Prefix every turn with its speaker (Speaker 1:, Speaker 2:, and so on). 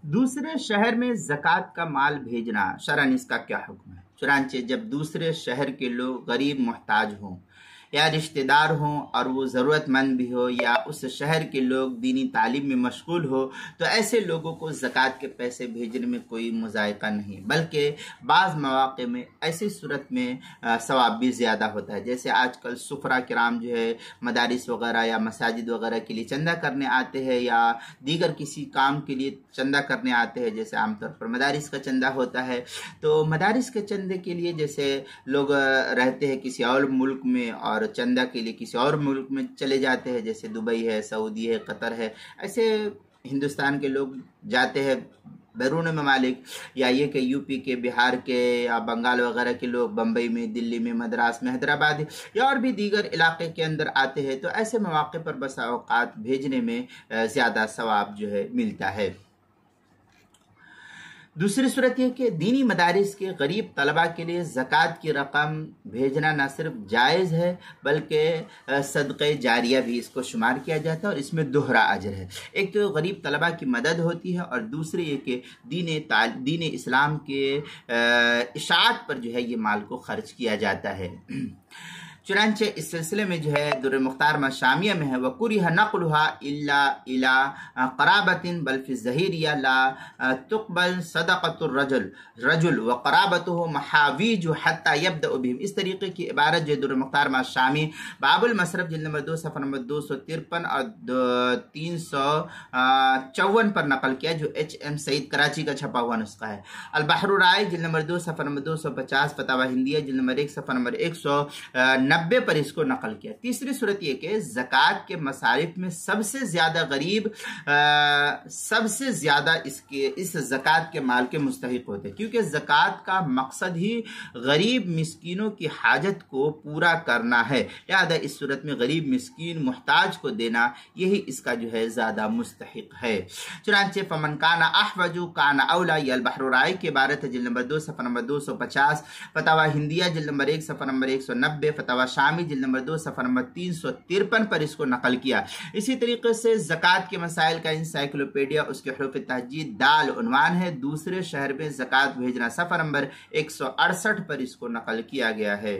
Speaker 1: दूसरे शहर में ज़कात का माल भेजना शरअन इसका क्या हुक्म है? चुनांचे जब दूसरे शहर के लोग गरीब मुहताज हों या रिश्तेदार हों और वो ज़रूरतमंद भी हो या उस शहर के लोग दीनी तालीम में मशगूल हो, तो ऐसे लोगों को ज़कात के पैसे भेजने में कोई मुज़ायक़ा नहीं, बल्कि बाज़ मौक़े में ऐसी सूरत में सवाब भी ज़्यादा होता है। जैसे आजकल सुफ़रा किराम जो है मदारिस वग़ैरह या मसाजिद वग़ैरह के लिए चंदा करने आते हैं या दीगर किसी काम के लिए चंदा करने आते हैं, जैसे आमतौर पर मदारिस का चंदा होता है। तो मदारिस के चंदे के लिए जैसे लोग रहते हैं किसी और मुल्क में और चंदा के लिए किसी और मुल्क में चले जाते हैं, जैसे दुबई है, सऊदी है, कतर है, ऐसे हिंदुस्तान के लोग जाते हैं बैरून ममालिक, या ये कि यूपी के, बिहार के या बंगाल वगैरह के लोग बम्बई में, दिल्ली में, मद्रास में, हैदराबाद या और भी दीगर इलाके के अंदर आते हैं। तो ऐसे मौके पर बसा औकात भेजने में ज़्यादा सवाब जो है मिलता है। दूसरी सूरत यह कि दीनी मदारिस के गरीब तलबा के लिए ज़कात की रकम भेजना न सिर्फ जायज़ है बल्कि सदक़े जारिया भी इसको शुमार किया जाता है और इसमें दोहरा अजर है। एक तो गरीब तलबा की मदद होती है और दूसरी ये कि दीन इस्लाम के इशाअत पर जो है ये माल को खर्च किया जाता है। चुनांचे इस सिलसिले में जो है दुर्र मुख्तार शामिया में है, वकुरिहा नक़लुहा इल्ला इला क़राबतिन बल फ़ी ज़हीरिया ला तुक़बल सदक़तुर रजुल व क़राबतुहु महावीजु हत्ता यब्दअ बिहिम। इस तरीके की इबारत जो दुर्र मुख्तार शामी बाबुल मसरफ जिल्द नंबर 2 सफ़ा नंबर 253 और 354 पर नकल किया, जो HM सईद कराची का छपा हुआ नुस्खा है। अल बहरुर राय जिल्द नंबर 2 सफ़ा नंबर 250, फतावा हिंदिया जिल्द नंबर 1 सफ़ा नंबर 190 पर इसको नकल किया। तीसरी सूरत यह कि ज़कात के मसारिफ में सबसे ज़्यादा गरीब सबसे ज़्यादा इस ज़कात के माल के मुस्तहिक होते हैं, क्योंकि ज़कात का मकसद ही गरीब मिस्कीनों की हाजत को पूरा करना है। लिहाजा इस सूरत में गरीब मिस्कीन मुहताज को देना यही इसका जो है ज़्यादा मुस्तहिक है। चुनांचे फमन काना अहवजु काना औला, ये अल बहरुर राय की इबारत है, जिल्द नंबर 2 सफ़ा नंबर 250, फतावा हिंदिया जिल्द नंबर 1 सफ़ा नंबर 190, फतावा शामी जिल्द नंबर 2 सफ़ा नंबर 353 पर इसको नकल किया। इसी तरीके से ज़कात के मसाइल का इंसाइक्लोपीडिया उसके हरूफ तहजीद दाल उन्वान है, दूसरे शहर में ज़कात भेजना, सफ़ा नंबर 168 पर इसको नकल किया गया है।